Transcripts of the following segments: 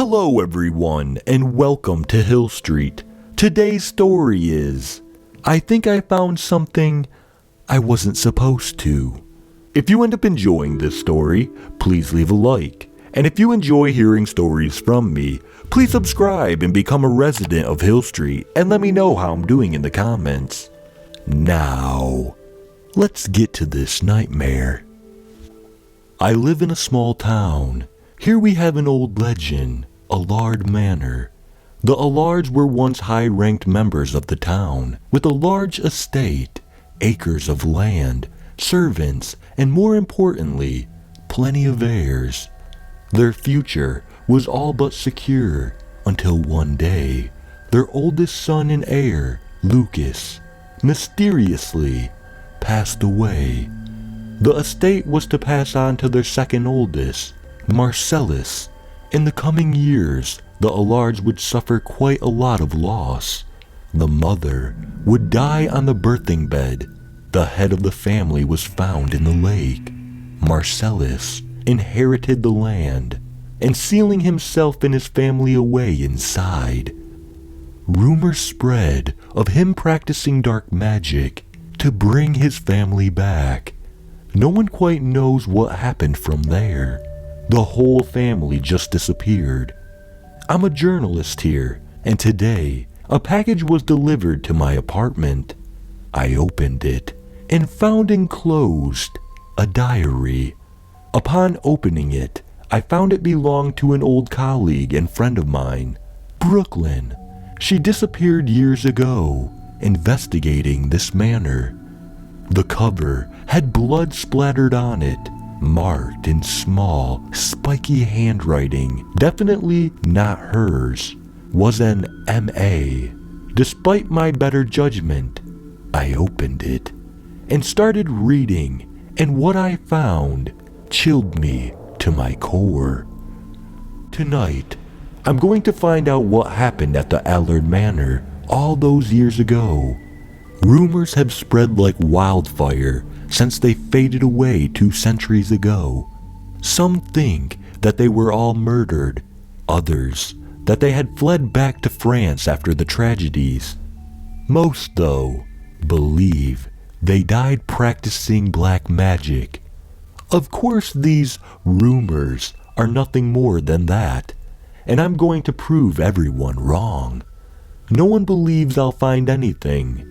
Hello everyone, and welcome to Hill Street. Today's story is, I think I found something I wasn't supposed to. If you end up enjoying this story, please leave a like. And if you enjoy hearing stories from me, please subscribe and become a resident of Hill Street and let me know how I'm doing in the comments. Now, let's get to this nightmare. I live in a small town. Here we have an old legend, Allard Manor. The Allards were once high-ranked members of the town, with a large estate, acres of land, servants, and more importantly, plenty of heirs. Their future was all but secure, until one day, their oldest son and heir, Lucas, mysteriously passed away. The estate was to pass on to their second oldest, Marcellus. In the coming years, the Allards would suffer quite a lot of loss. The mother would die on the birthing bed. The head of the family was found in the lake. Marcellus inherited the land, and sealing himself and his family away inside. Rumors spread of him practicing dark magic to bring his family back. No one quite knows what happened from there. The whole family just disappeared. I'm a journalist here, and today, a package was delivered to my apartment. I opened it and found enclosed a diary. Upon opening it, I found it belonged to an old colleague and friend of mine, Brooklyn. She disappeared years ago, investigating this manor. The cover had blood splattered on it, marked in small, spiky handwriting, definitely not hers, was an M.A. Despite my better judgment, I opened it and started reading, and what I found chilled me to my core. Tonight, I'm going to find out what happened at the Allard Manor all those years ago. Rumors have spread like wildfire since they faded away 2 centuries ago. Some think that they were all murdered, others that they had fled back to France after the tragedies. Most, though, believe they died practicing black magic. Of course, these rumors are nothing more than that, and I'm going to prove everyone wrong. No one believes I'll find anything.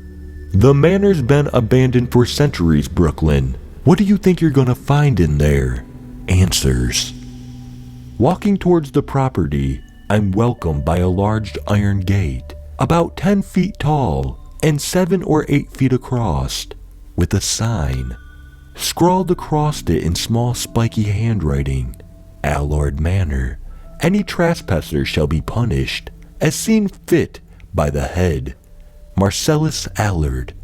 The manor's been abandoned for centuries, Brooklyn. What do you think you're gonna find in there? Answers. Walking towards the property, I'm welcomed by a large iron gate, about 10 feet tall and 7 or 8 feet across, with a sign scrawled across it in small spiky handwriting, Allard Manor. Any trespasser shall be punished as seen fit by the head, Marcellus Allard.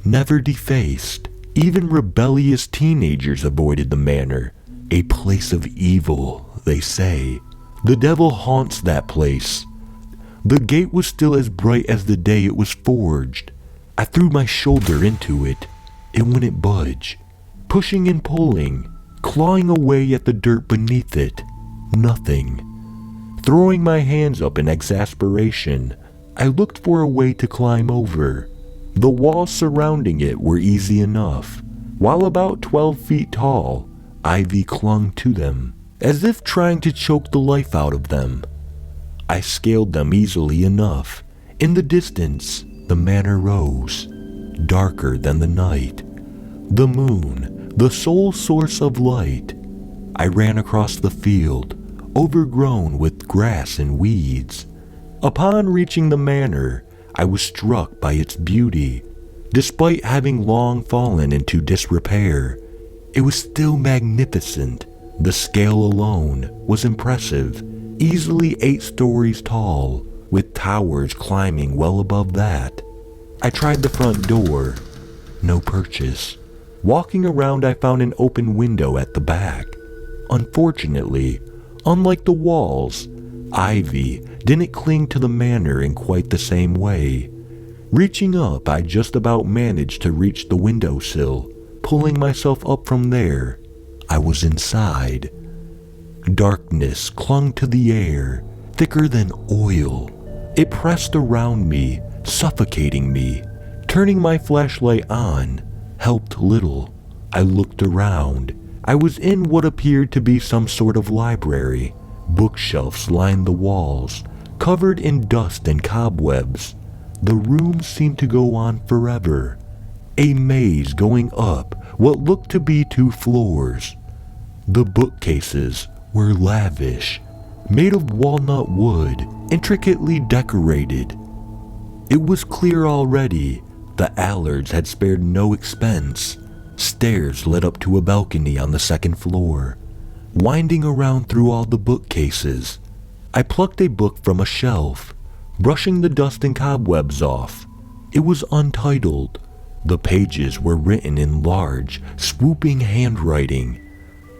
Never defaced. Even rebellious teenagers avoided the manor. A place of evil, they say. The devil haunts that place. The gate was still as bright as the day it was forged. I threw my shoulder into it. It wouldn't budge. Pushing and pulling, clawing away at the dirt beneath it. Nothing. Throwing my hands up in exasperation, I looked for a way to climb over. The walls surrounding it were easy enough. While about 12 feet tall, ivy clung to them, as if trying to choke the life out of them. I scaled them easily enough. In the distance, the manor rose, darker than the night. The moon, the sole source of light. I ran across the field, overgrown with grass and weeds. Upon reaching the manor, I was struck by its beauty. Despite having long fallen into disrepair, it was still magnificent. The scale alone was impressive, easily 8 stories tall, with towers climbing well above that. I tried the front door. No purchase. Walking around, I found an open window at the back. Unfortunately, unlike the walls, ivy didn't cling to the manor in quite the same way. Reaching up, I just about managed to reach the windowsill. Pulling myself up from there, I was inside. Darkness clung to the air, thicker than oil. It pressed around me, suffocating me. Turning my flashlight on helped little. I looked around. I was in what appeared to be some sort of library. Bookshelves lined the walls, covered in dust and cobwebs. The room seemed to go on forever. A maze going up what looked to be 2 floors. The bookcases were lavish, made of walnut wood, intricately decorated. It was clear already the Allards had spared no expense. Stairs led up to a balcony on the 2nd floor, winding around through all the bookcases. I plucked a book from a shelf, brushing the dust and cobwebs off. It was untitled. The pages were written in large, swooping handwriting.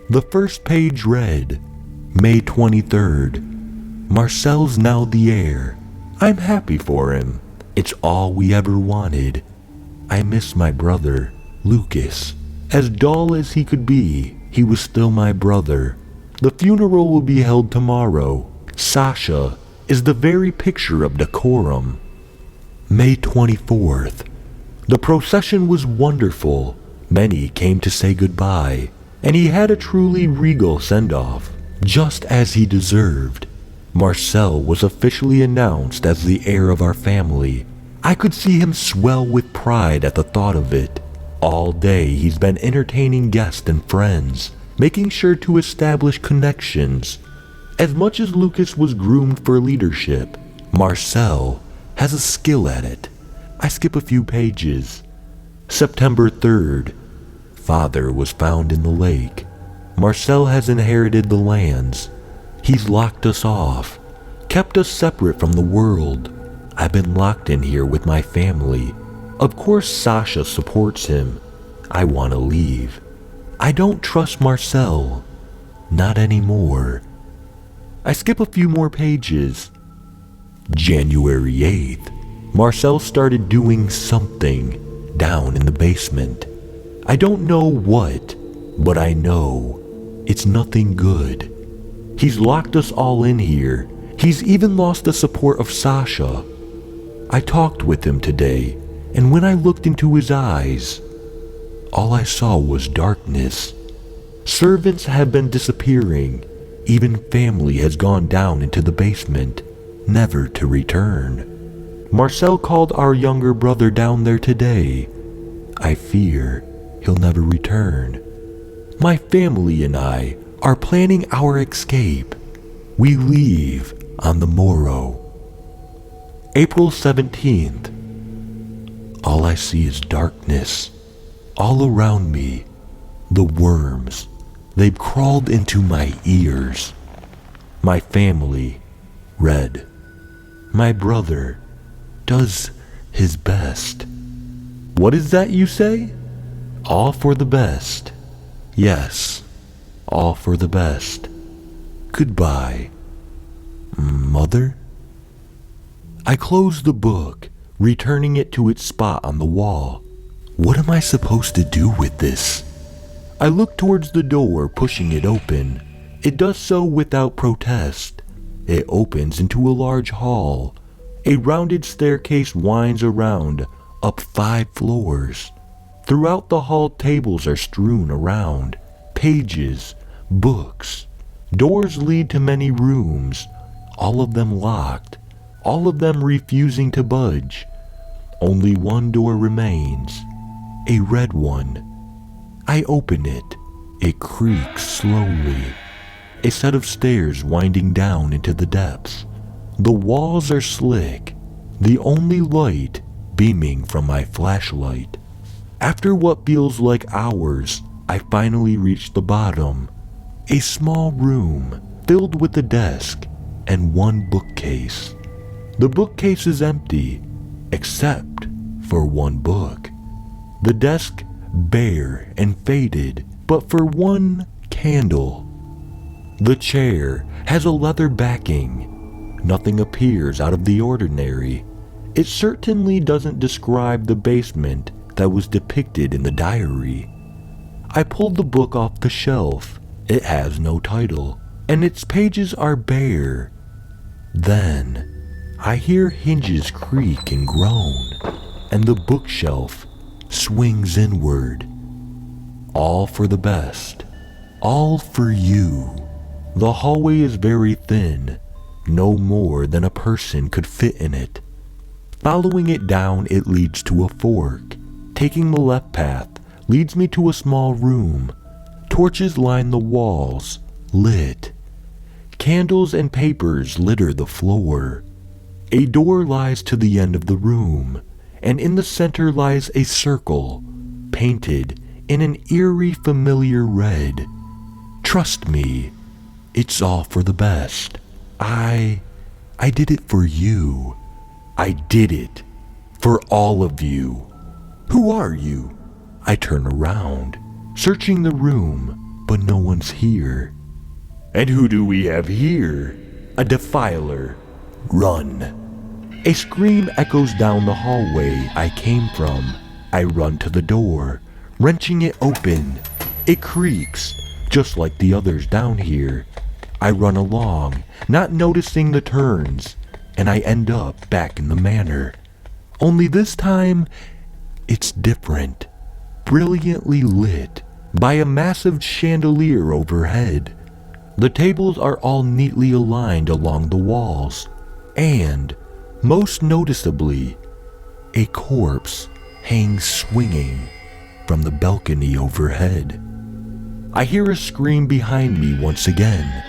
The first page read, May 23rd. Marcel's now the heir. I'm happy for him. It's all we ever wanted. I miss my brother, Lucas. As dull as he could be, he was still my brother. The funeral will be held tomorrow. Sasha is the very picture of decorum. May 24th. The procession was wonderful. Many came to say goodbye, and he had a truly regal send-off, just as he deserved. Marcel was officially announced as the heir of our family. I could see him swell with pride at the thought of it. All day he's been entertaining guests and friends, making sure to establish connections. As much as Lucas was groomed for leadership, Marcel has a skill at it. I skip a few pages. September 3rd. Father was found in the lake. Marcel has inherited the lands. He's locked us off, kept us separate from the world. I've been locked in here with my family. Of course Sasha supports him. I want to leave. I don't trust Marcel. Not anymore. I skip a few more pages. January 8th. Marcel started doing something down in the basement. I don't know what, but I know it's nothing good. He's locked us all in here. He's even lost the support of Sasha. I talked with him today, and when I looked into his eyes, all I saw was darkness. Servants have been disappearing. Even family has gone down into the basement, never to return. Marcel called our younger brother down there today. I fear he'll never return. My family and I are planning our escape. We leave on the morrow. April 17th. All I see is darkness. All around me, the worms. They've crawled into my ears. My family, red. My brother does his best. What is that you say? All for the best. Yes, all for the best. Goodbye, Mother. I closed the book, returning it to its spot on the wall. What am I supposed to do with this? I look towards the door, pushing it open. It does so without protest. It opens into a large hall. A rounded staircase winds around, up 5 floors. Throughout the hall, tables are strewn around. Pages, books. Doors lead to many rooms, all of them locked, all of them refusing to budge. Only one door remains, a red one. I open it. It creaks slowly. A set of stairs winding down into the depths. The walls are slick, the only light beaming from my flashlight. After what feels like hours, I finally reach the bottom. A small room filled with a desk and one bookcase. The bookcase is empty, except for one book. The desk bare and faded, but for one candle. The chair has a leather backing. Nothing appears out of the ordinary. It certainly doesn't describe the basement that was depicted in the diary. I pulled the book off the shelf. It has no title, and its pages are bare. Then, I hear hinges creak and groan, and the bookshelf swings inward. All for the best. All for you. The hallway is very thin. No more than a person could fit in it. Following it down, it leads to a fork. Taking the left path leads me to a small room. Torches line the walls, lit. Candles and papers litter the floor. A door lies to the end of the room, and in the center lies a circle, painted in an eerie familiar red. Trust me, it's all for the best. I did it for you. I did it for all of you. Who are you? I turn around, searching the room, but no one's here. And who do we have here? A defiler. Run. A scream echoes down the hallway I came from. I run to the door, wrenching it open. It creaks, just like the others down here. I run along, not noticing the turns, and I end up back in the manor. Only this time, it's different. Brilliantly lit by a massive chandelier overhead. The tables are all neatly aligned along the walls, and, most noticeably, a corpse hangs swinging from the balcony overhead. I hear a scream behind me once again.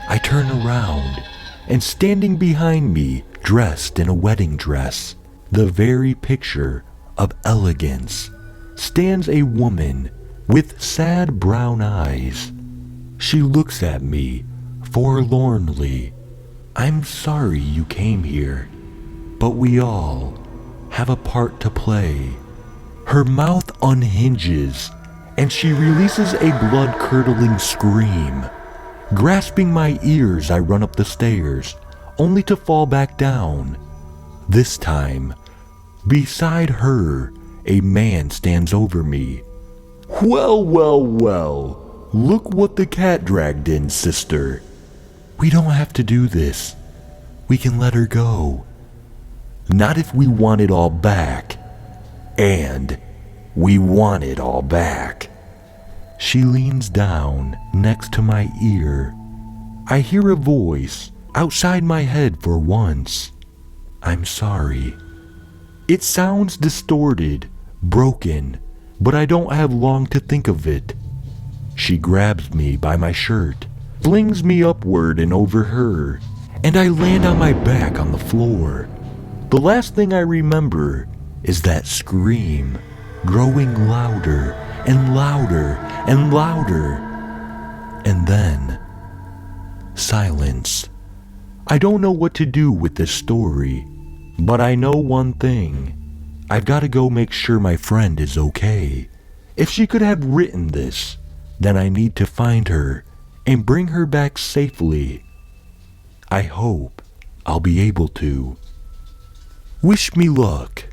I turn around, and standing behind me, dressed in a wedding dress, the very picture of elegance, stands a woman with sad brown eyes. She looks at me forlornly. I'm sorry you came here, but we all have a part to play. Her mouth unhinges, and she releases a blood-curdling scream. Grasping my ears, I run up the stairs, only to fall back down. This time, beside her, a man stands over me. Well, well, well. Look what the cat dragged in, sister. We don't have to do this. We can let her go. Not if we want it all back. And we want it all back. She leans down next to my ear. I hear a voice outside my head for once. I'm sorry. It sounds distorted, broken, but I don't have long to think of it. She grabs me by my shirt, flings me upward and over her, and I land on my back on the floor. The last thing I remember is that scream, growing louder and louder and louder. And then, silence. I don't know what to do with this story, but I know one thing. I've got to go make sure my friend is okay. If she could have written this, then I need to find her and bring her back safely. I hope I'll be able to. Wish me luck.